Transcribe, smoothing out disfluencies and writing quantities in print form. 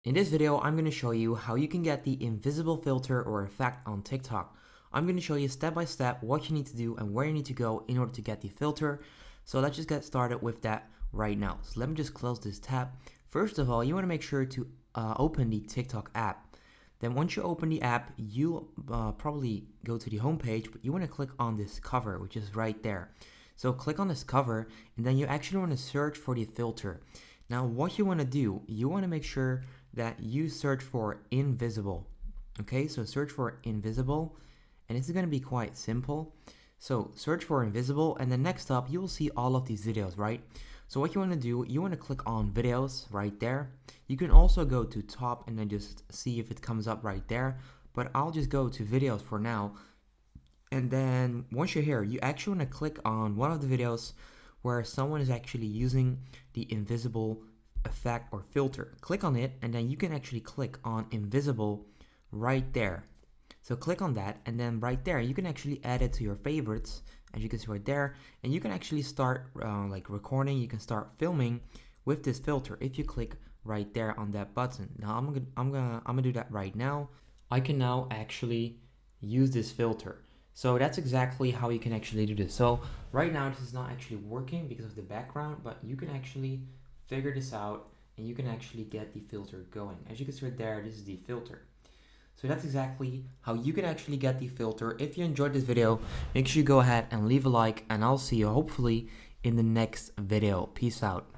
In this video, I'm going to show you how you can get the invisible filter or effect on TikTok. I'm going to show you step by step what you need to do and where you need to go in order to get the filter. So let's just get started with that right now. So let me just close this tab. First of all, you want to make sure to open the TikTok app. Then once you open the app, you'll probably go to the home page, but you want to click on this cover, which is right there. So click on this cover, and then you actually want to search for the filter. Now what you want to do, you want to make sure that you search for invisible. Okay, so search for invisible, and this is going to be quite simple. So search for invisible, and then next up you will see all of these videos, right? So what you want to do, you want to click on videos right there. You can also go to top and then just see if it comes up right there, but I'll just go to videos for now. And then once you're here, you actually want to click on one of the videos where someone is actually using the invisible effect or filter. Click on it, and then you can actually click on invisible right there. So click on that, and then right there you can actually add it to your favorites, as you can see right there, and you can actually start like recording. You can start filming with this filter if you click right there on that button. Now I'm gonna do that right now. I can now actually use this filter. So that's exactly how you can actually do this. So right now this is not actually working because of the background, but you can actually figure this out and you can actually get the filter going. As you can see right there, this is the filter. So that's exactly how you can actually get the filter. If you enjoyed this video, make sure you go ahead and leave a like, and I'll see you hopefully in the next video. Peace out.